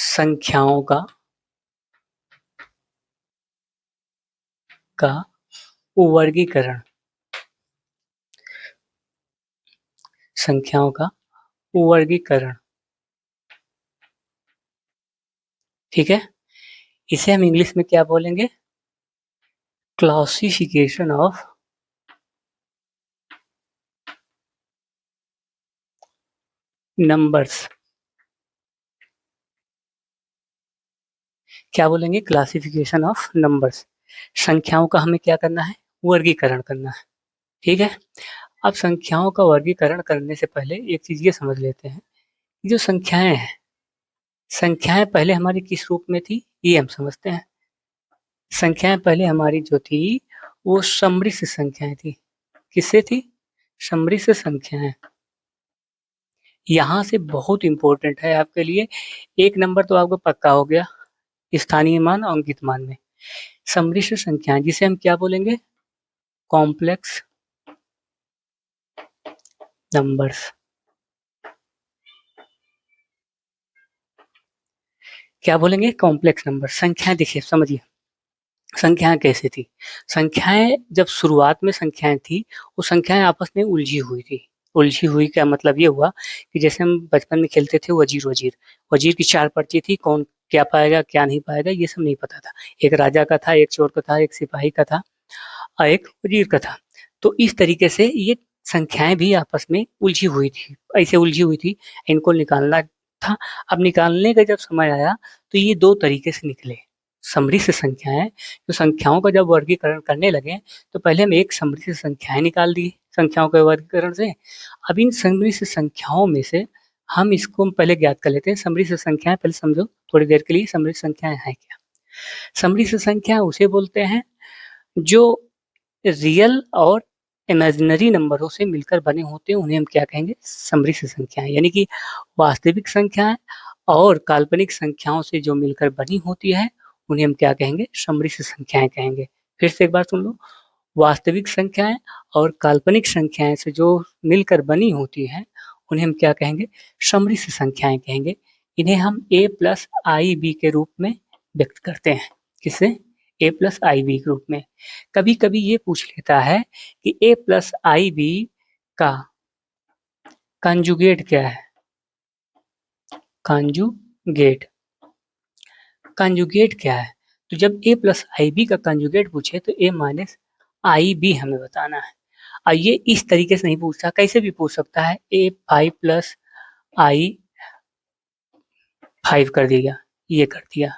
संख्याओं का वर्गीकरण। संख्याओं का वर्गीकरण, ठीक है। इसे हम इंग्लिश में क्या बोलेंगे? Classification of numbers. क्या बोलेंगे? Classification of numbers. संख्याओं का हमें क्या करना है? वर्गीकरण करना है, ठीक है। अब संख्याओं का वर्गीकरण करने से पहले एक चीज ये समझ लेते हैं, जो संख्याएं हैं, संख्याएं पहले हमारी किस रूप में थी, ये हम समझते हैं। संख्याएं पहले हमारी जो थी वो सम्मिश्र संख्याएं थी। किससे थी? सम्मिश्र संख्याएं। यहाँ से बहुत इंपॉर्टेंट है आपके लिए, एक नंबर तो आपको पक्का हो गया स्थानीय मान और अंकित मान में। सम्मिश्र संख्याएं जिसे हम क्या बोलेंगे? Complex numbers. क्या बोलेंगे? Complex number. संख्याएं देखिए, समझिए संख्याएं कैसे थी। संख्याएं जब शुरुआत में संख्याएं थी, वो संख्याएं आपस में उलझी हुई थी। उलझी हुई का मतलब ये हुआ कि जैसे हम बचपन में खेलते थे वजीर वजीर, वजीर की चार पर्ची थी, कौन क्या पाएगा क्या नहीं पाएगा ये सब नहीं पता था। एक राजा का था, एक चोर का था, एक सिपाही का था और एक वजीर का था। तो इस तरीके से ये संख्याएं भी आपस में उलझी हुई थी, ऐसे उलझी हुई थी, इनको निकालना था। अब निकालने का जब समय आया तो ये दो तरीके से निकले। समृद्ध संख्याएं, तो संख्याओं का जब वर्गीकरण करने लगे तो पहले हम एक समृद्ध संख्याएं निकाल दी संख्याओं के वर्गीकरण से। अब इन समृद्ध संख्याओं में से हम इसको हम पहले ज्ञात कर लेते हैं। समृद्ध संख्याएं पहले समझो थोड़ी देर के लिए, समृद्ध संख्याएं हैं क्या? समृद्ध संख्या उसे बोलते हैं जो रियल और इमेजिनरी नंबरों से मिलकर बने होते हैं, उन्हें हम क्या कहेंगे? समृद्ध संख्याएं। यानी कि वास्तविक संख्याएं और काल्पनिक संख्याओं से जो मिलकर बनी होती है उन्हें हम क्या कहेंगे? समृद्ध संख्याएं कहेंगे। फिर से एक बार सुन लो, वास्तविक संख्याएं और काल्पनिक संख्याएं से जो मिलकर बनी होती है उन्हें हम क्या कहेंगे? समृद्ध संख्याएं कहेंगे। इन्हें हम a प्लस आई बी के रूप में व्यक्त करते हैं। किससे? a प्लस आई बी के रूप में। कभी कभी ये पूछ लेता है कि a प्लस आई बी का कंजुगेट क्या है? कंजुगेट, कंजुगेट क्या है? तो जब a प्लस आई बी का कंजुगेट पूछे तो a माइनस आई बी हमें बताना है। और ये इस तरीके से नहीं पूछता, कैसे भी पूछ सकता है। a 5 प्लस आई 5 कर दिया, ये कर दिया,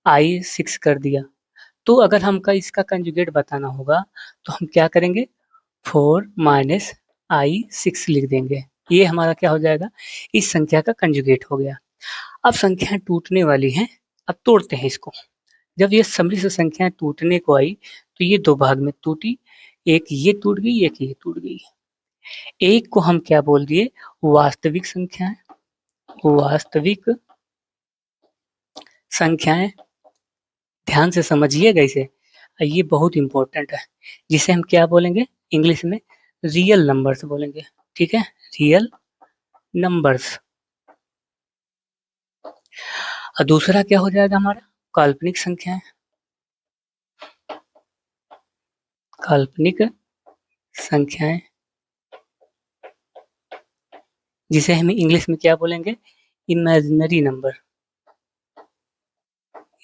आई 6 कर दिया। तो अगर हमका इसका कंजुगेट बताना होगा तो हम क्या करेंगे? 4 माइनस आई 6 लिख देंगे। ये हमारा क्या हो जाएगा? इस संख्या का कंजुगेट हो गया। अब संख्याएं टूटने वाली हैं, अब तोड़ते हैं इसको। जब ये समृद्ध संख्याएं टूटने को आई तो ये दो भाग में टूटी, एक ये टूट गई, एक ये टूट गई। एक को हम क्या बोल दिए? वास्तविक संख्याएं। वास्तविक संख्याएं, ध्यान से समझिएगा इसे, ये बहुत इंपॉर्टेंट है। जिसे हम क्या बोलेंगे इंग्लिश में? रियल नंबर्स बोलेंगे, ठीक है। Real numbers. और दूसरा क्या हो जाएगा हमारा? काल्पनिक संख्याएं। काल्पनिक संख्याएं जिसे हम इंग्लिश में क्या बोलेंगे? Imaginary number.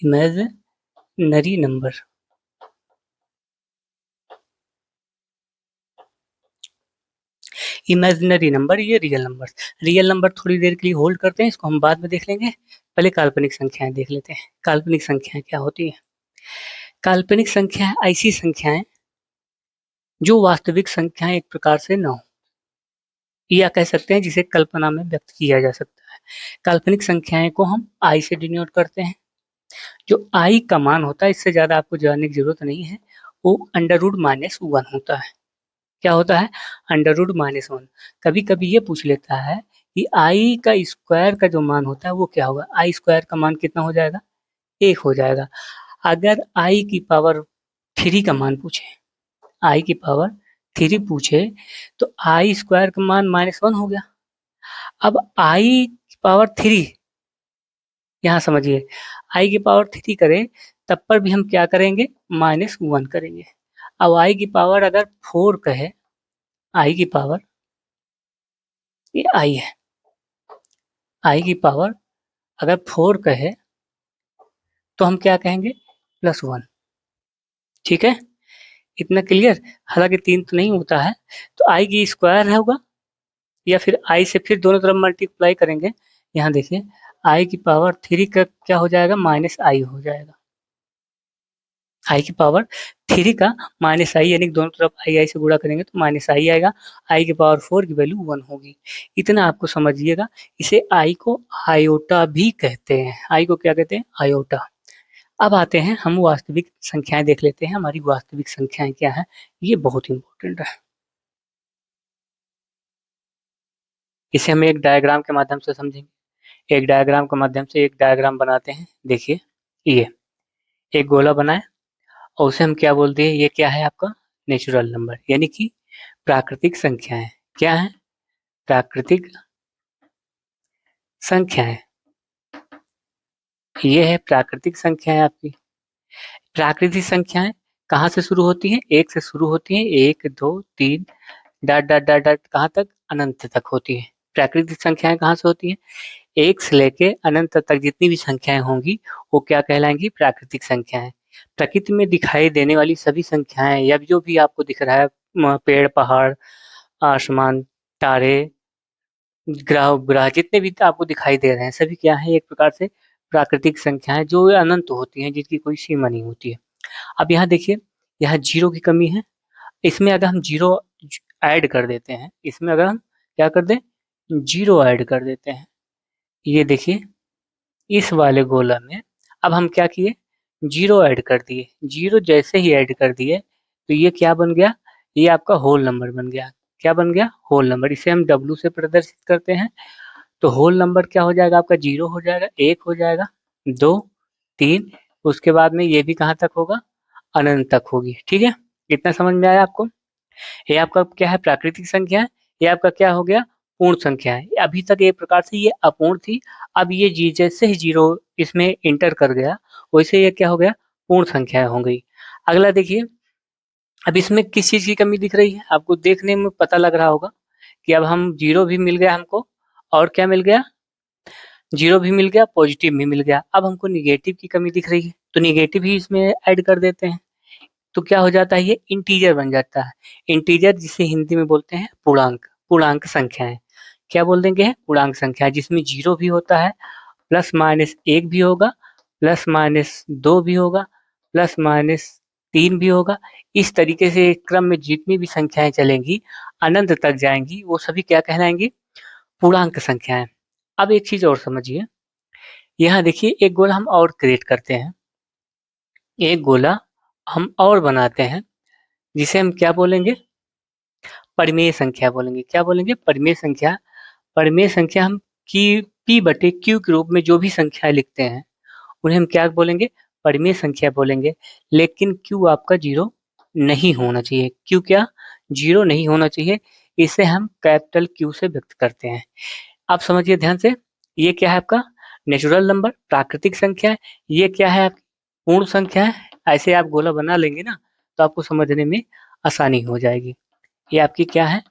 Imaginary number. Imaginary number, ये रियल नंबर। रियल नंबर थोड़ी देर के लिए होल्ड करते हैं, इसको हम बाद में देख लेंगे। पहले काल्पनिक संख्याएं देख लेते हैं। काल्पनिक संख्याएं क्या होती है? काल्पनिक संख्याएं ऐसी संख्याएं जो वास्तविक संख्याएं एक प्रकार से न हो, या कह सकते हैं जिसे कल्पना में व्यक्त किया जा सकता है। काल्पनिक संख्याएं को हम आई से डिनोट करते हैं। जो आई का मान होता है, इससे ज्यादा आपको जानने की जरूरत नहीं है, वो अंडर रूट माइनस वन होता है। क्या होता है? Under root minus one. कभी कभी ये पूछ लेता है कि आई का स्क्वायर का जो मान होता है वो क्या होगा? आई स्क्वायर का मान कितना हो जाएगा? एक हो जाएगा। अगर आई की पावर थ्री का मान पूछे, आई की पावर थ्री पूछे तो आई स्क्वायर का मान माइनस वन हो गया। अब आई की पावर थ्री यहाँ समझिए, आई की पावर 3 करें तब पर भी हम क्या करेंगे, -1 करेंगे। अब आई की पावर अगर 4 कहे, आई की पावर, ये आई है, आई की पावर अगर 4 कहे तो हम क्या कहेंगे, +1। ठीक है, इतना क्लियर। हालांकि 3 तो नहीं होता है, तो आई की स्क्वायर होगा या फिर आई से फिर दोनों तरफ मल्टीप्लाई करेंगे। यहाँ देखिए, आई की पावर 3 का क्या हो जाएगा, -i हो जाएगा। आई की पावर 3 का -i, यानी कि दोनों तरफ आई से गुणा करेंगे तो -i आएगा। आई की पावर 4 की वैल्यू 1 होगी। इतना आपको समझिएगा। इसे आई को आयोटा भी कहते हैं। आई को क्या कहते हैं, आयोटा। अब आते हैं, हम वास्तविक संख्याएं देख लेते हैं। हमारी वास्तविक संख्याएं क्या है, ये बहुत इंपॉर्टेंट है। इसे हम एक डायग्राम के माध्यम से समझेंगे। एक डायग्राम के माध्यम से एक डायग्राम बनाते हैं। देखिए, ये एक गोला बना है और उसे हम क्या बोलते हैं, ये क्या है आपका, नेचुरल नंबर, यानी कि प्राकृतिक संख्याएं। क्या है, प्राकृतिक संख्याएं। ये है प्राकृतिक संख्याएं आपकी। प्राकृतिक संख्याएं कहाँ से शुरू होती हैं, एक से शुरू होती हैं, 1 2 3 डॉट डॉट डॉट डॉट कहाँ तक, अनंत तक होती है। प्राकृतिक संख्याएं कहाँ से होती हैं, एक से लेके अनंत तक जितनी भी संख्याएं होंगी वो क्या कहलाएंगी, प्राकृतिक संख्याएं। प्रकृति में दिखाई देने वाली सभी संख्याएं या जो भी आपको दिख रहा है, पेड़ पहाड़, आसमान, तारे, ग्रह उपग्रह, जितने भी आपको दिखाई दे रहे हैं सभी क्या है, एक प्रकार से प्राकृतिक संख्याएं जो अनंत होती हैं, जिसकी कोई सीमा नहीं होती है। अब यहाँ देखिए, यहाँ जीरो की कमी है। इसमें अगर हम जीरो ऐड कर देते हैं, इसमें अगर हम क्या कर दें, जीरो ऐड कर देते हैं, ये देखिए इस वाले गोला में अब हम क्या किए, जीरो ऐड कर दिए। जीरो जैसे ही ऐड कर दिए तो ये क्या बन गया, ये आपका होल नंबर बन गया। क्या बन गया, होल नंबर। इसे हम W से प्रदर्शित करते हैं। तो होल नंबर क्या हो जाएगा आपका, 0 हो जाएगा, 1 हो जाएगा, 2 3, उसके बाद में ये भी कहाँ तक होगा, अनंत तक होगी। ठीक है, इतना समझ में आया आपको। ये आपका क्या है, प्राकृतिक संख्या है। ये आपका क्या हो गया, पूर्ण संख्या है। अभी तक एक प्रकार से ये अपूर्ण थी। अब ये जी जैसे ही जीरो इसमें इंटर कर गया, वैसे ये क्या हो गया, पूर्ण संख्या हो गई। अगला देखिए, अब इसमें किस चीज की कमी दिख रही है, आपको देखने में पता लग रहा होगा कि अब हम जीरो भी मिल गया हमको, और क्या मिल गया, जीरो भी मिल गया, पॉजिटिव भी मिल गया। अब हमको निगेटिव की कमी दिख रही है, तो निगेटिव ही इसमें ऐड कर देते हैं। तो क्या हो जाता है, ये इंटीजर बन जाता है। इंटीजर जिसे हिंदी में बोलते हैं पूर्णांक, पूर्णांक संख्याएं। क्या बोल देंगे, है पूर्णांक संख्या, जिसमें जीरो भी होता है, +-1 भी होगा, +-2 भी होगा, +-3 भी होगा। इस तरीके से क्रम में जितनी भी संख्याएं चलेंगी, अनंत तक जाएंगी, वो सभी क्या कहलाएंगी, पूर्णांक संख्याएं। अब एक चीज और समझिए, यहाँ देखिए एक गोला हम और क्रिएट करते हैं, एक गोला हम और बनाते हैं, जिसे हम क्या बोलेंगे, परिमेय संख्या बोलेंगे। क्या बोलेंगे, परिमेय संख्या। परिमेय संख्या हम की P/Q के रूप में जो भी संख्या लिखते हैं उन्हें हम क्या बोलेंगे, परिमेय संख्या बोलेंगे। लेकिन Q आपका जीरो नहीं होना चाहिए। Q क्या, जीरो नहीं होना चाहिए। इसे हम कैपिटल Q से व्यक्त करते हैं। आप समझिए ध्यान से, ये क्या है आपका, नेचुरल नंबर, प्राकृतिक संख्या है। ये क्या है आपकी, पूर्ण संख्या है। ऐसे आप गोला बना लेंगे ना, तो आपको समझने में आसानी हो जाएगी। ये आपकी क्या है,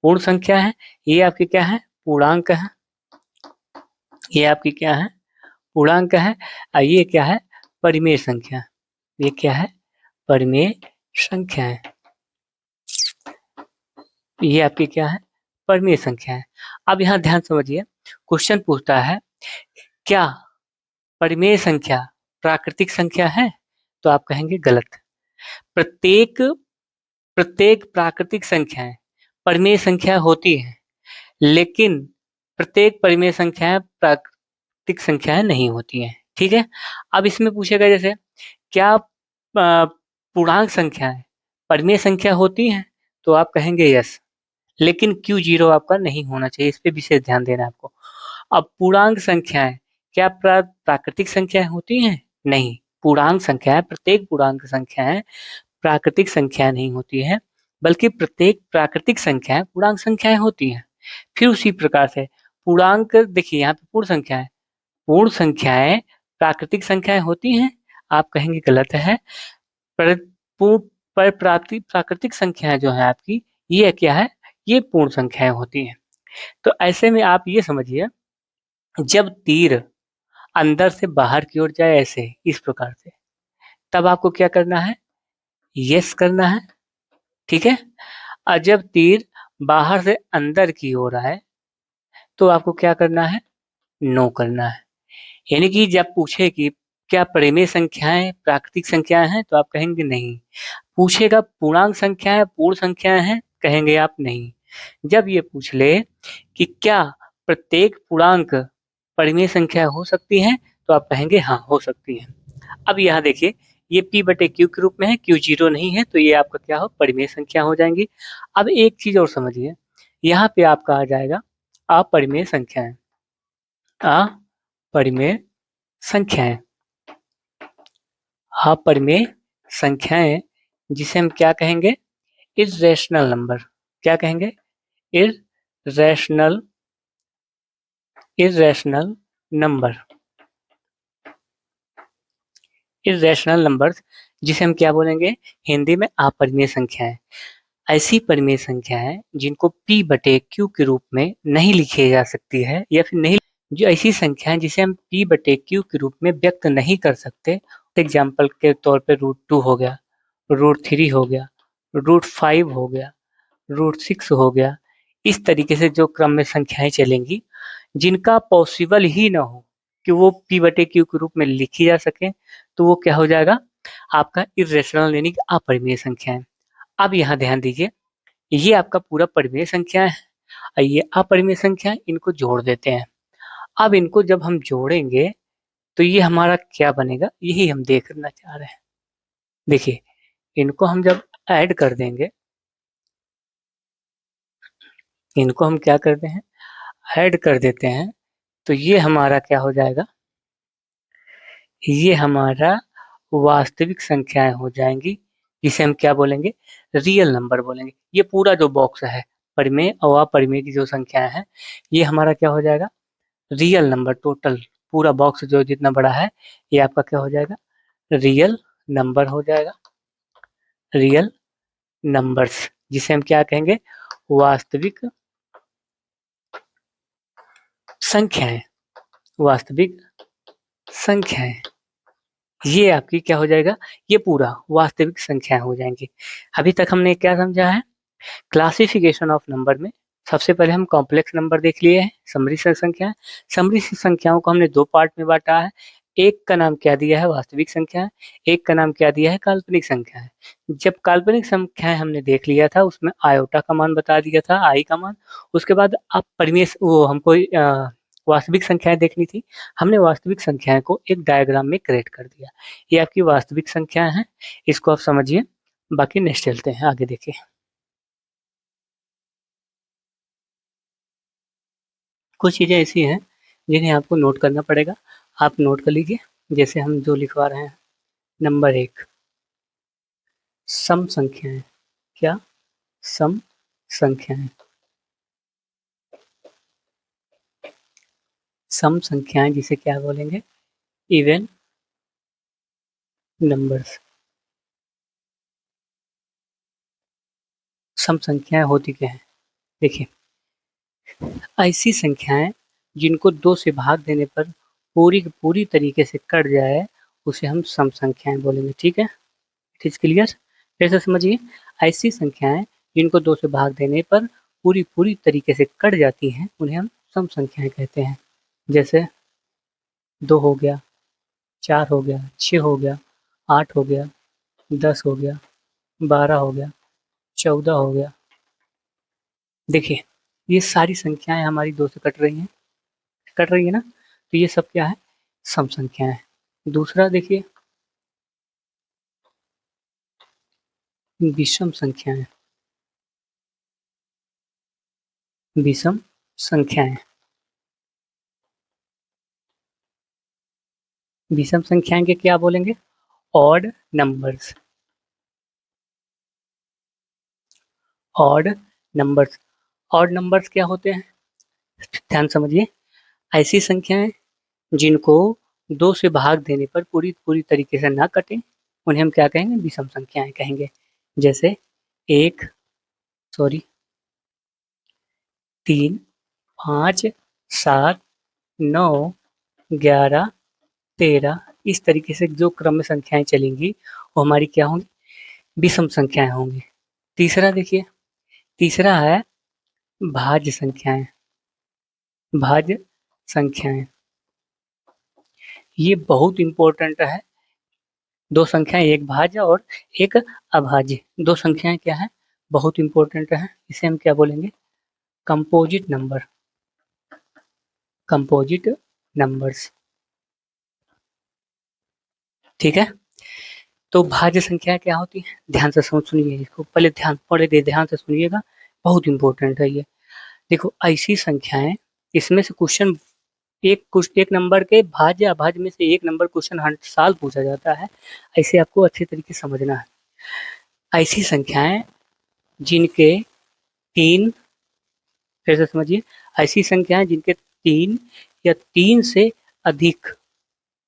पूर्ण संख्या है। ये आपकी क्या है, पूर्णांक है। ये आपकी क्या है, पूर्णांक है। और ये क्या है, परिमेय संख्या। ये क्या है, परिमेय संख्या है। ये आपकी क्या है, परिमेय संख्या है। अब यहाँ ध्यान समझिए, क्वेश्चन पूछता है क्या परिमेय संख्या प्राकृतिक संख्या है, तो आप कहेंगे गलत। प्रत्येक प्रत्येक प्राकृतिक संख्याएं परिमेय संख्या होती है, लेकिन प्रत्येक परिमेय संख्याएं प्राकृतिक संख्याएं नहीं होती हैं। ठीक है, अब इसमें पूछेगा जैसे, क्या पूर्णांक संख्याएं परिमेय संख्या होती हैं, तो आप कहेंगे यस। लेकिन क्यू जीरो आपका नहीं होना चाहिए, इस पे विशेष ध्यान देना है आपको। अब पूर्णांक संख्याएं क्या प्राकृतिक संख्याएं होती हैं, नहीं। पूर्णांक संख्याएं, प्रत्येक पूर्णांक संख्याएं प्राकृतिक संख्या नहीं होती है, बल्कि प्रत्येक प्राकृतिक संख्याएं पूर्णांक संख्याएं होती हैं। फिर उसी प्रकार से पूर्णांक, देखिए यहाँ पे पूर्ण संख्या है, पूर्ण संख्याएं प्राकृतिक संख्याएं होती हैं? आप कहेंगे गलत है। पर पू- पर प्राकृतिक संख्याएं जो है आपकी, ये क्या है? ये पूर्ण संख्याएं होती हैं। तो ऐसे में आप ये समझिए, जब तीर अंदर से बाहर की ओर जाए ऐसे इस प्रकार से, तब आपको क्या करना है? यस करना है। ठीक है। और जब तीर बाहर से अंदर की ओर आए तो आपको क्या करना है? नो करना है। यानी कि जब पूछे कि क्या परिमेय संख्याएं प्राकृतिक संख्याएं हैं, तो आप कहेंगे नहीं। पूछेगा पूर्णांक संख्याएं पूर्ण संख्याएं हैं, कहेंगे आप नहीं। जब ये पूछ ले कि क्या प्रत्येक पूर्णांक परिमेय संख्या हो सकती हैं, तो आप कहेंगे हाँ हो सकती हैं। अब यहाँ देखिए, ये p बटे क्यू के रूप में है, क्यू जीरो नहीं है, तो ये आपका क्या हो? परिमेय संख्या हो जाएंगी। अब एक चीज और समझिए, यहाँ पे आपका आ जाएगा अपरिमेय संख्याएं। अपरिमेय संख्याएं, अपरिमेय संख्याएं जिसे हम क्या कहेंगे? Irrational number. क्या कहेंगे? Irrational irrational number. Irrational numbers जिसे हम क्या बोलेंगे हिंदी में? अपरिमेय संख्याएं। ऐसी परिमेय संख्याएं जिनको p बटे क्यू के रूप में नहीं लिखी जा सकती है, या फिर नहीं, जो ऐसी संख्याएं जिसे हम p बटे क्यू के रूप में व्यक्त नहीं कर सकते। एग्जाम्पल के तौर पे √2 हो गया, √3 हो गया, √5 हो गया, √6 हो गया। इस तरीके से जो क्रम में संख्याएं चलेंगी, जिनका पॉसिबल ही ना हो कि वो p बटे क्यू के रूप में लिखी जा सके, तो वो क्या हो जाएगा? आपका इर्रेशनल यानी कि अपरिमेय संख्या है। अब यहाँ ध्यान दीजिए, ये आपका पूरा परिमेय संख्या है और ये अपरिमेय संख्या है, इनको जोड़ देते हैं। अब इनको जब हम जोड़ेंगे तो ये हमारा क्या बनेगा, यही हम देखना चाह रहे हैं। देखिए, इनको हम जब ऐड कर देंगे, इनको हम क्या करते हैं? ऐड कर देते हैं, तो ये हमारा क्या हो जाएगा? ये हमारा वास्तविक संख्याएं हो जाएंगी, जिसे हम क्या बोलेंगे? रियल नंबर बोलेंगे। ये पूरा जो बॉक्स है परिमेय और अपरिमेय की जो संख्याएं हैं, ये हमारा क्या हो जाएगा? Real number. टोटल पूरा बॉक्स जो जितना बड़ा है, ये आपका क्या हो जाएगा? रियल नंबर हो जाएगा। रियल नंबर्स जिसे हम क्या कहेंगे? वास्तविक संख्याएं। वास्तविक संख्याएं, ये आपकी क्या हो जाएगा? ये पूरा वास्तविक संख्याएं हो जाएंगी। अभी तक हमने क्या समझा है? क्लासिफिकेशन ऑफ नंबर में सबसे पहले हम कॉम्प्लेक्स नंबर देख लिए हैं, समरी संख्या। समरी संख्याओं को हमने दो पार्ट में बांटा है। एक का नाम क्या दिया है? वास्तविक संख्या। एक का नाम क्या दिया है? काल्पनिक संख्या है। जब काल्पनिक संख्याएं हमने देख लिया था, उसमें आयोटा का मान बता दिया था, आई का मान। उसके बाद आप परिमेय वो हमको वास्तविक संख्याएं देखनी थी। हमने वास्तविक संख्याएं को एक डायग्राम में क्रिएट कर दिया। ये आपकी वास्तविक संख्याएं हैं, इसको आप समझिए। बाकी नेक्स्ट चलते हैं, आगे देखिए। कुछ चीज़ें ऐसी हैं जिन्हें आपको नोट करना पड़ेगा। आप नोट कर लीजिए, जैसे हम जो लिखवा रहे हैं। नंबर 1, सम संख्याएं। क्या? सम संख्याएं। सम संख्याएं जिसे क्या बोलेंगे? Even numbers. सम संख्याएं होती क्या है? देखिए, ऐसी संख्याएं जिनको दो से भाग देने पर पूरी की पूरी तरीके से कट जाए, उसे हम सम संख्याएं बोलेंगे। ठीक है, इट इज क्लियर। फिर से समझिए, ऐसी संख्याएं जिनको दो से भाग देने पर पूरी पूरी तरीके से कट जाती हैं, उन्हें हम सम संख्याएं कहते हैं। जैसे 2 हो गया, 4 हो गया, 6 हो गया, 8 हो गया, 10 हो गया, 12 हो गया, 14 हो गया। देखिए, ये सारी संख्याएं हमारी दो से कट रही है ना, तो ये सब क्या है? सम संख्याएं। दूसरा देखिए, विषम संख्याएं। विषम संख्याएं, विषम संख्याएं के क्या बोलेंगे? Odd numbers. Odd numbers. Odd numbers क्या होते हैं? ध्यान समझिए, ऐसी संख्याएं जिनको 2 से भाग देने पर पूरी तरीके से ना कटें, उन्हें हम क्या कहेंगे? विषम संख्याएं कहेंगे। जैसे 1 सॉरी 3 5 7 9 11 13 इस तरीके से जो क्रम में संख्याएं चलेंगी वो हमारी क्या होंगी? विषम संख्याएं होंगी। तीसरा देखिए, तीसरा है भाज्य संख्याएं। भाज्य संख्याएं ये बहुत इंपॉर्टेंट है। दो संख्याएं, एक भाज्य और एक अभाज्य, दो संख्याएं क्या है? बहुत इंपॉर्टेंट है। इसे हम क्या बोलेंगे? Composite number, composite numbers. ठीक है, तो भाज्य संख्या क्या होती है? ध्यान से सुनिए इसको, पहले ध्यान से सुनिएगा, बहुत इंपॉर्टेंट है ये। देखो, ऐसी संख्याएं, इसमें से क्वेश्चन एक नंबर के भाज्य अभाज्य में से एक नंबर क्वेश्चन हर साल पूछा जाता है। ऐसे आपको अच्छे तरीके से समझना है। ऐसी संख्याएं जिनके तीन, फिर से समझिए, ऐसी संख्याएं जिनके तीन या तीन से अधिक,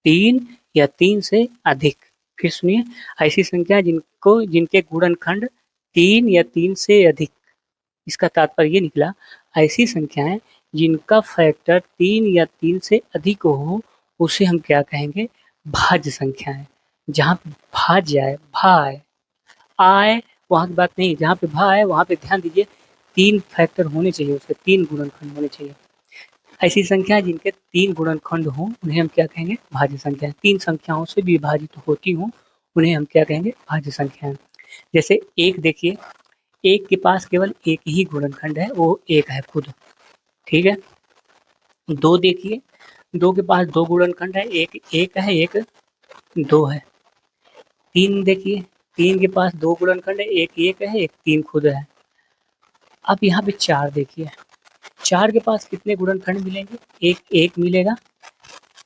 तीन या तीन से अधिक, फिर सुनिए, ऐसी संख्या जिनके गुणनखंड तीन या तीन से अधिक। इसका तात्पर्य ये निकला, ऐसी संख्याएं जिनका फैक्टर तीन या तीन से अधिक हो, उसे हम क्या कहेंगे? भाज्य संख्याएं। जहां पे भाज्य आए, भा आए वहां की बात नहीं, जहां पे भा आए वहां पे ध्यान दीजिए, तीन फैक्टर होने चाहिए, उसके तीन गुणनखंड होने चाहिए। ऐसी संख्या जिनके तीन गुणनखंड हों उन्हें हम क्या कहेंगे? भाज्य संख्या। तीन संख्याओं से विभाजित होती हों उन्हें हम क्या कहेंगे? भाज्य संख्याएं। जैसे एक देखिए, एक के पास केवल एक ही गुणनखंड है, वो एक है खुद। ठीक है, दो देखिए, दो के पास दो गुणनखंड है, एक एक है, एक दो है। तीन देखिए, तीन के पास दो गुणनखंड है, एक है, एक तीन खुद है। अब यहाँ पे चार देखिए, चार के पास कितने गुणनखंड मिलेंगे? एक एक मिलेगा,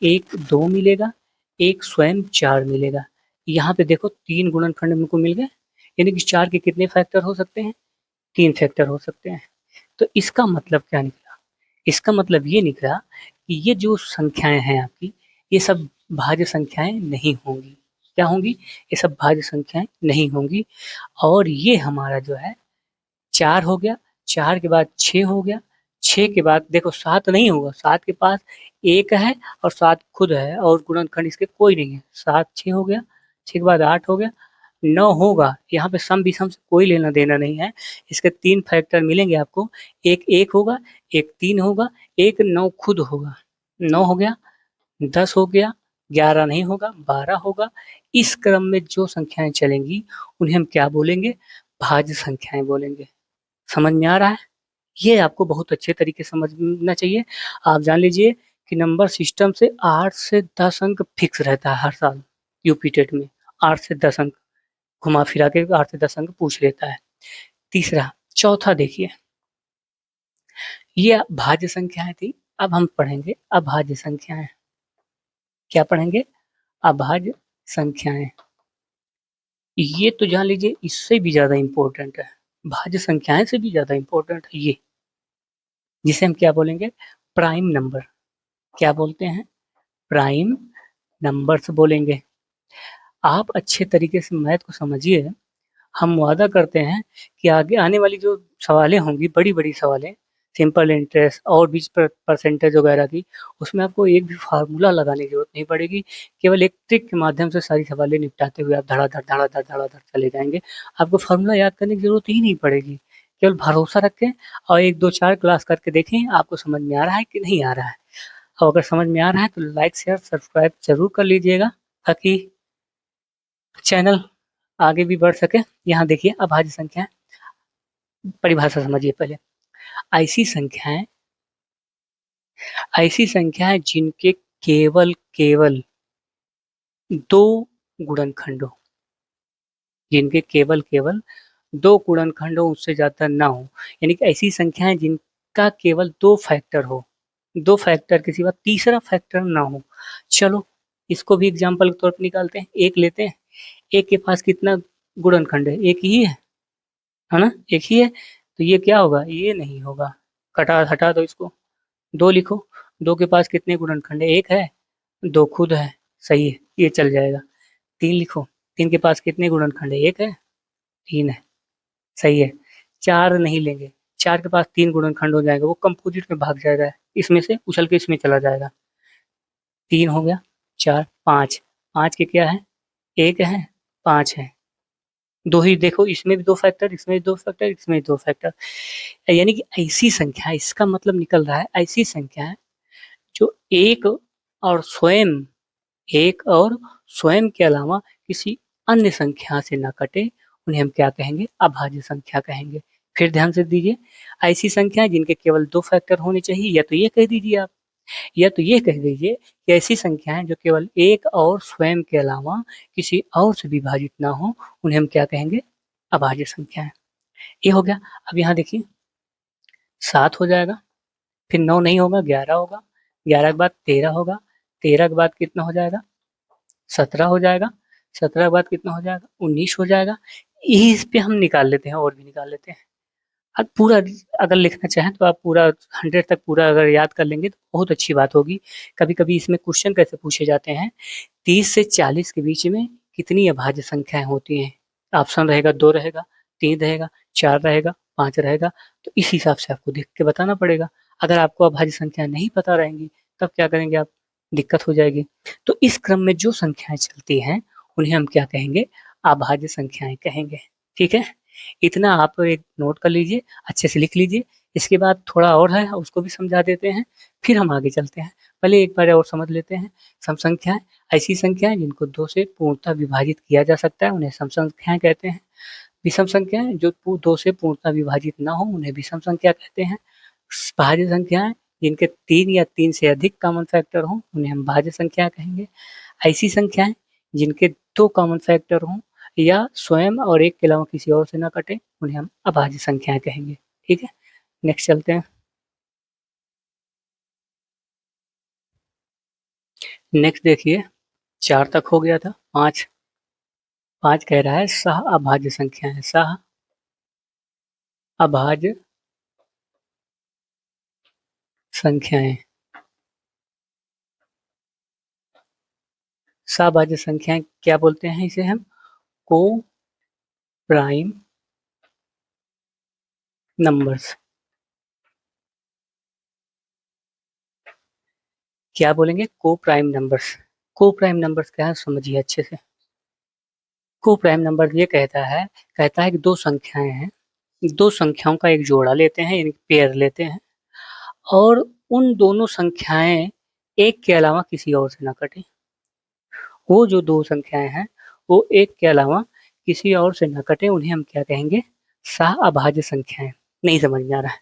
एक दो मिलेगा, एक स्वयं चार मिलेगा। यहाँ पे देखो तीन गुणनखंड हमको मिल गए, यानी कि चार के कितने फैक्टर हो सकते हैं? तीन फैक्टर हो सकते हैं। तो इसका मतलब क्या निकला? इसका मतलब ये निकला कि ये जो संख्याएं हैं आपकी, ये सब भाज्य संख्याएं नहीं होंगी। क्या होंगी? ये सब भाज्य संख्याएं नहीं होंगी। और ये हमारा जो है, चार हो गया, चार के बाद छः हो गया, छः के बाद देखो सात नहीं होगा, सात के पास एक है और सात खुद है और गुणनखंड इसके कोई नहीं है। सात छः हो गया, छः के बाद आठ हो गया, नौ होगा। यहाँ पे सम विषम से कोई लेना देना नहीं है, इसके तीन फैक्टर मिलेंगे आपको, एक एक होगा, एक तीन होगा, एक नौ खुद होगा। नौ हो गया, 10 हो गया, 11 नहीं होगा, 12 होगा। इस क्रम में जो संख्याएं चलेंगी उन्हें हम क्या बोलेंगे? भाज्य संख्याएं बोलेंगे। समझ में आ रहा है? ये आपको बहुत अच्छे तरीके से समझना चाहिए। आप जान लीजिए कि नंबर सिस्टम से 8 से 10 अंक फिक्स रहता है हर साल। यूपी टेट में 8 से 10 अंक घुमा फिरा के 8 से 10 अंक पूछ लेता है। तीसरा, चौथा देखिए, ये भाज्य संख्याएं थी। अब हम पढ़ेंगे अभाज्य संख्याएं। क्या पढ़ेंगे? अभाज्य संख्याएं। ये तो जान लीजिए इससे भी ज्यादा इंपॉर्टेंट है, भाज्य संख्याएं से भी ज्यादा इंपॉर्टेंट है ये, जिसे हम क्या बोलेंगे? Prime number. क्या बोलते हैं? प्राइम नंबर्स बोलेंगे। आप अच्छे तरीके से मैथ को समझिए। हम वादा करते हैं कि आगे आने वाली जो सवालें होंगी, बड़ी बड़ी सवालें, सिंपल इंटरेस्ट और बीच परसेंटेज वगैरह की, उसमें आपको एक भी फार्मूला लगाने की जरूरत नहीं पड़ेगी। केवल एक ट्रिक के माध्यम से सारी सवालें निपटाते हुए आप धड़ाधड़ चले जाएंगे। आपको फार्मूला याद करने की जरूरत ही नहीं पड़ेगी। केवल भरोसा रखें और एक दो चार क्लास करके देखें आपको समझ में आ रहा है कि नहीं आ रहा है। और अगर समझ में आ रहा है तो लाइक शेयर सब्सक्राइब जरूर कर लीजिएगा, ताकि चैनल आगे भी बढ़ सके। यहाँ देखिए, अभाज्य संख्या परिभाषा समझिए पहले। ऐसी संख्याएं, ऐसी संख्याएं जिनके केवल केवल दो गुणनखंड हो, जिनके केवल केवल दो गुणनखंड हो, उससे ज्यादा ना हो। यानी कि ऐसी संख्याएं जिनका केवल दो फैक्टर हो, दो फैक्टर के सिवा तीसरा फैक्टर ना हो। चलो इसको भी एग्जाम्पल के तौर पर निकालते हैं। एक लेते हैं, एक के पास कितना गुणनखंड है? एक ही है ना, एक ही है। तो ये क्या होगा? ये नहीं होगा, हटा दो इसको, दो लिखो। दो के पास कितने गुणनखंड है? एक है, 2 खुद है, सही है, ये चल जाएगा। 3 लिखो, 3 के पास कितने गुणनखंड है? 1 है, 3 है, सही है। 4 नहीं लेंगे, 4 के पास 3 गुणनखंड हो जाएगा, वो कंपोजिट में भाग जाएगा, इसमें से उछल के इसमें चला जाएगा। 3 हो गया, 4, 5, 5 के क्या है? 1 है, 5 है। दो ही देखो, इसमें भी 2 फैक्टर, इसमें भी 2 फैक्टर, इसमें भी 2 फैक्टर। यानी कि ऐसी संख्या, इसका मतलब निकल रहा है ऐसी संख्या है जो और स्वयं एक और स्वयं के अलावा किसी अन्य संख्या से ना कटे, उन्हें हम क्या कहेंगे? अभाज्य संख्या कहेंगे। फिर ध्यान से दीजिए, ऐसी संख्या जिनके केवल 2 फैक्टर होने चाहिए, या तो ये कह दीजिए आप, या तो ये कह दीजिए कि ऐसी संख्याएं जो केवल एक और स्वयं के अलावा किसी और से विभाजित ना हो, उन्हें हम क्या कहेंगे? अभाज्य संख्याएं। ये हो गया। अब यहाँ देखिए, 7 हो जाएगा, फिर 9 नहीं होगा, 11 होगा, 11 के बाद 13 होगा, 13 के बाद कितना हो जाएगा? 17 हो जाएगा, 17 के बाद कितना हो जाएगा? 19 हो जाएगा। यही इस पे हम निकाल लेते हैं, और भी निकाल लेते हैं। अब पूरा अगर लिखना चाहें तो आप पूरा 100 तक पूरा अगर याद कर लेंगे तो बहुत अच्छी बात होगी। कभी कभी इसमें क्वेश्चन कैसे पूछे जाते हैं, 30 से 40 के बीच में कितनी अभाज्य संख्याएं होती हैं? ऑप्शन रहेगा, 2 रहेगा, 3 रहेगा, 4 रहेगा, 5 रहेगा। तो इस हिसाब से आपको देख के बताना पड़ेगा। अगर आपको अभाज्य संख्या नहीं पता रहेंगी, तब क्या करेंगे आप? दिक्कत हो जाएगी। तो इस क्रम में जो संख्याएं चलती हैं, उन्हें हम क्या कहेंगे? अभाज्य संख्याएं कहेंगे। ठीक है, इतना आप एक नोट कर लीजिए, अच्छे से लिख लीजिए। इसके बाद थोड़ा और है, उसको भी समझा देते हैं, फिर हम आगे चलते हैं। पहले एक बार और समझ लेते हैं। सम संख्याएं ऐसी संख्याएं जिनको 2 से पूर्णतः विभाजित किया जा सकता है, उन्हें सम संख्याएं कहते हैं। विषम संख्याएं जो 2 से पूर्णतः विभाजित ना हो, उन्हें विषम संख्या कहते हैं। भाज्य संख्याएं जिनके 3 या 3 से अधिक कॉमन फैक्टर हों, उन्हें हम भाज्य संख्या कहेंगे। ऐसी संख्याएं जिनके 2 कॉमन फैक्टर हों या स्वयं और एक के अलावा किसी और से ना कटे, उन्हें हम अभाज्य संख्याएं कहेंगे। ठीक है, नेक्स्ट चलते हैं। नेक्स्ट देखिए, 4 तक हो गया था, 5, 5 कह रहा है सह अभाज्य संख्या है, सह अभाज्य संख्याएं। सहभाज्य संख्याएं क्या बोलते हैं? इसे हम को प्राइम नंबर्स। क्या बोलेंगे? को प्राइम नंबर्स। को प्राइम नंबर्स क्या है, समझिए अच्छे से। को प्राइम नंबर ये कहता है कि 2 संख्याएं हैं, 2 संख्याओं का एक जोड़ा लेते हैं, यानी पेयर लेते हैं, और उन दोनों संख्याएं एक के अलावा किसी और से ना कटे। वो जो 2 संख्याएं हैं, वो एक के अलावा किसी और से न कटे, उन्हें हम क्या कहेंगे? सह अभाज्य संख्याएं। नहीं समझ में आ रहा है?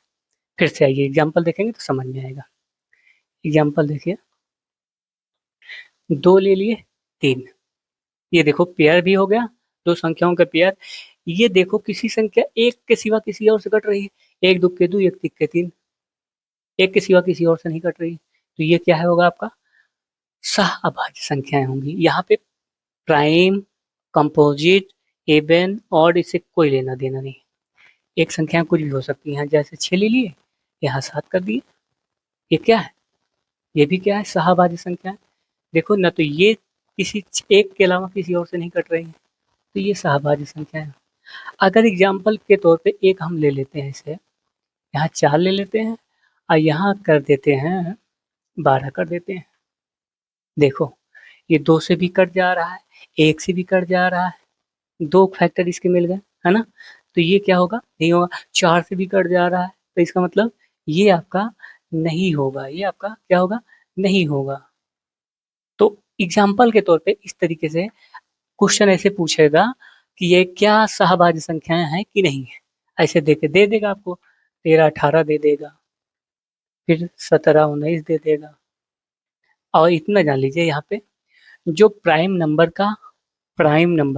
फिर से आइए, एग्जाम्पल देखेंगे तो समझ में आएगा। एग्जाम्पल देखिए, 2 ले लिए, 3, ये देखो पेयर भी हो गया, 2 संख्याओं का पेयर। ये देखो किसी संख्या एक के सिवा किसी और से कट रही है, एक दुक्के 2, एक तिक्के 3, एक के सिवा किसी और से नहीं कट रही, तो ये क्या है होगा आपका? सह अभाज्य संख्याएं होंगी। यहाँ पे प्राइम, कंपोजिट, इवन, ऑड, इससे कोई लेना देना नहीं। एक संख्या कुछ भी हो सकती है, यहाँ जैसे 6 ले लिए, यहाँ 7 कर दिए। ये क्या है? ये भी क्या है? सहभाज्य संख्या है। देखो ना, तो ये किसी एक के अलावा किसी और से नहीं कट रही है, तो ये सहभाज्य संख्या है। अगर एग्जाम्पल के तौर पे एक हम ले लेते हैं, इसे यहाँ 4 ले लेते हैं और यहाँ कर देते हैं 12 कर देते हैं। देखो, ये 2 से भी कट जा रहा है, 1 से भी कट जा रहा है, 2 फैक्टर इसके मिल गए, है ना? तो ये क्या होगा? नहीं होगा। 4 से भी कट जा रहा है, तो इसका मतलब ये आपका नहीं होगा। ये आपका क्या होगा? नहीं होगा। तो एग्जाम्पल के तौर पे इस तरीके से क्वेश्चन ऐसे पूछेगा कि ये क्या सहभाज्य संख्याएं हैं कि नहीं है, ऐसे देके दे देगा आपको। 13, 18 दे देगा, फिर 17, 19 दे देगा। और इतना जान लीजिए, यहाँ पे जो प्राइम नंबर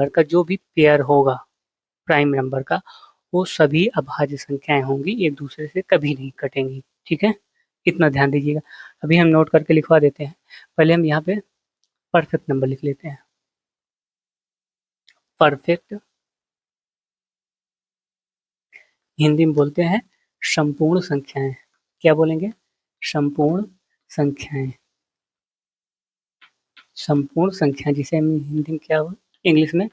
का जो भी पेयर होगा, प्राइम नंबर का, वो सभी अभाज्य संख्याएं होंगी, एक दूसरे से कभी नहीं कटेंगी। ठीक है, इतना ध्यान दीजिएगा। अभी हम नोट करके लिखवा देते हैं। पहले हम यहाँ पे परफेक्ट नंबर लिख लेते हैं। परफेक्ट हिंदी में बोलते हैं संपूर्ण संख्याएं। क्या बोलेंगे? संपूर्ण संख्याएं। संपूर्ण संख्या, जिसे हम हिंदी में क्या इंग्लिश में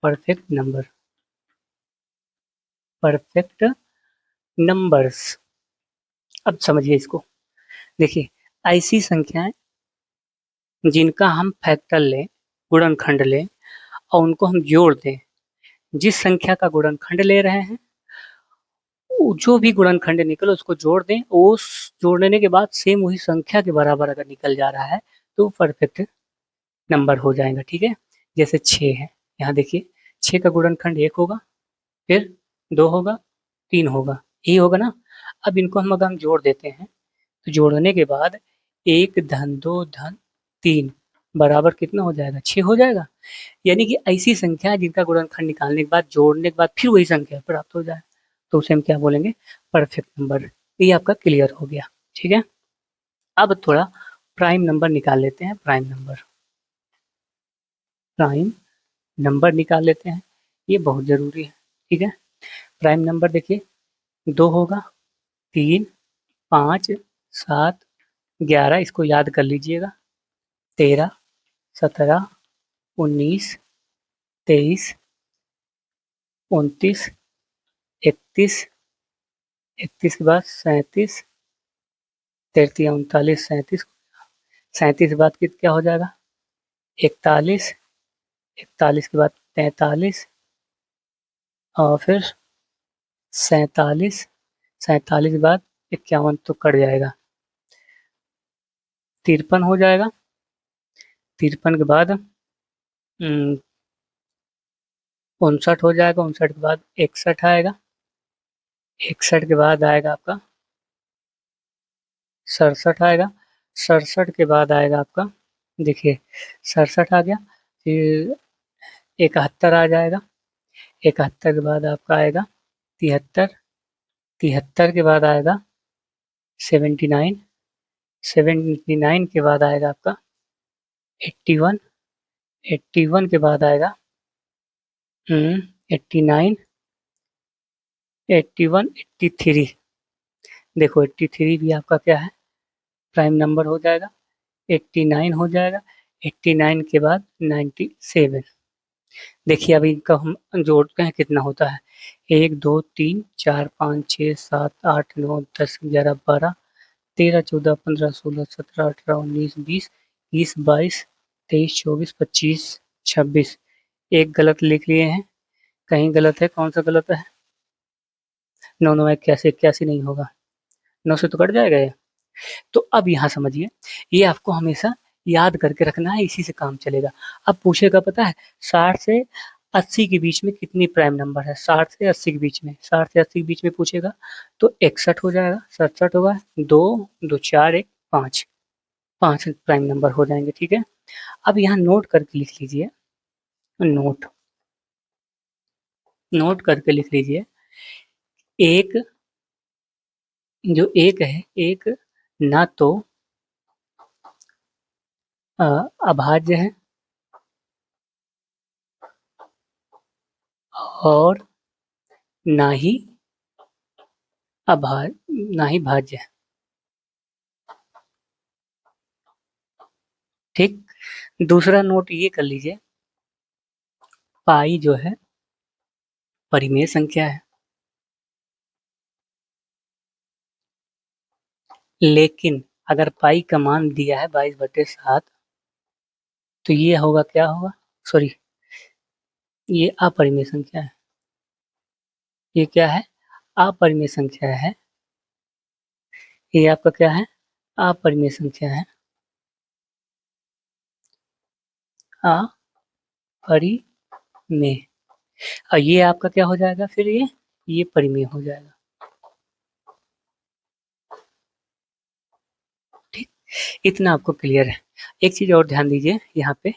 परफेक्ट नंबर, परफेक्ट नंबर्स। अब समझिए इसको, देखिए ऐसी संख्याएं जिनका हम फैक्टर लें, गुणनखंड लें और उनको हम जोड़ दें, जिस संख्या का गुणनखंड ले रहे हैं जो भी गुणनखंड निकले उसको जोड़ दें, उस जोड़ने के बाद सेम वही संख्या के बराबर अगर निकल जा रहा है तो परफेक्ट नंबर हो जाएगा। ठीक है, जैसे 6 है, यहाँ देखिए 6 का गुणनखंड 1 होगा, फिर 2 होगा, 3 होगा, यही होगा ना। अब इनको हम अगर हम जोड़ देते हैं तो जोड़ने के बाद 1 धन 2 धन 3 बराबर कितना हो जाएगा, 6 हो जाएगा। यानी कि ऐसी संख्या है जिनका गुणनखंड निकालने के बाद जोड़ने के बाद फिर वही संख्या प्राप्त हो जाए तो उसे हम क्या बोलेंगे, परफेक्ट नंबर। ये आपका क्लियर हो गया। ठीक है, अब थोड़ा प्राइम नंबर निकाल लेते हैं। प्राइम नंबर निकाल लेते हैं, ये बहुत ज़रूरी है। ठीक है, प्राइम नंबर देखिए 2 होगा, 3, 5, 7, 11, इसको याद कर लीजिएगा, 13, 17, 19, 23, 29, 31, 31 के बाद 37, 33, 39, 37, 37 के बाद क्या हो जाएगा, 41, 41 के बाद 43 और फिर 47, 47 के बाद 51 तो कट जाएगा, 53 हो जाएगा, 53 के बाद 59 हो जाएगा, 59 के बाद 61 आएगा, 61 के बाद आएगा आपका 67 आएगा, 67 के बाद आएगा आपका, देखिए 67 आ गया, फिर 71 आ जाएगा, 71 के बाद आपका आएगा 73, 73 के बाद आएगा 79, 79 के बाद आएगा आपका 81, 81 के बाद आएगा 89, 81, 83। देखो 83 भी आपका क्या है, प्राइम नंबर हो जाएगा, 89 हो जाएगा, 89 के बाद 97। देखिए अभी इनका हम जोड़ते हैं कितना होता है, 1 2 3 4 5 6 7 8 9 10 11 12 13 14 15 16 17 18 19 20 21 22 23 24 25 26। एक गलत लिख लिए हैं, कहीं गलत है, कौन सा गलत है, 9 9 81, 81 नहीं होगा, 9 से तो कट जाएगा ये। तो अब यहाँ समझिए, ये आपको हमेशा याद करके रखना है, इसी से काम चलेगा। अब पूछेगा पता है 60 से 80 के बीच में कितनी प्राइम नंबर है, 60 से 80 के बीच में, 60 से 80 के बीच में पूछेगा तो 61 हो जाएगा, 67 होगा, 2 2 4 1 5, 5 प्राइम नंबर हो जाएंगे। ठीक है, अब यहाँ नोट करके लिख लीजिए, नोट करके लिख लीजिए, एक जो एक है, एक ना तो अभाज्य है और ना ही ना ही भाज्य है। ठीक, दूसरा नोट ये कर लीजिए, पाई जो है परिमेय संख्या है, लेकिन अगर पाई का मान दिया है 22/7 तो ये होगा, क्या होगा, सॉरी, ये अपरिमेय संख्या है, ये क्या है, अपरिमेय संख्या है, ये आपका क्या है, अपरिमेय संख्या है, अपरिमेय, और ये आपका क्या हो जाएगा, फिर ये परिमेय हो जाएगा। ठीक, इतना आपको क्लियर है। एक चीज और ध्यान दीजिए यहाँ पे,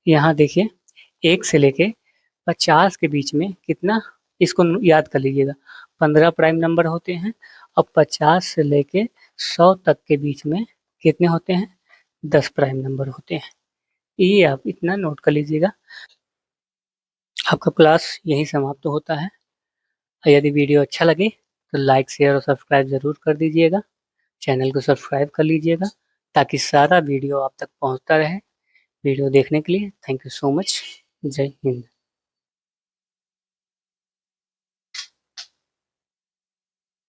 यहाँ देखिए 1 से लेके 50 के बीच में कितना, इसको याद कर लीजिएगा, 15 प्राइम नंबर होते हैं और 50 से लेके 100 तक के बीच में कितने होते हैं, 10 प्राइम नंबर होते हैं। ये आप इतना नोट कर लीजिएगा। आपका क्लास यहीं समाप्त होता है। यदि वीडियो अच्छा लगे तो लाइक शेयर और सब्सक्राइब ज़रूर कर दीजिएगा, चैनल को सब्सक्राइब कर लीजिएगा ताकि सारा वीडियो आप तक पहुंचता रहे। वीडियो देखने के लिए थैंक यू सो मच। जय हिंद।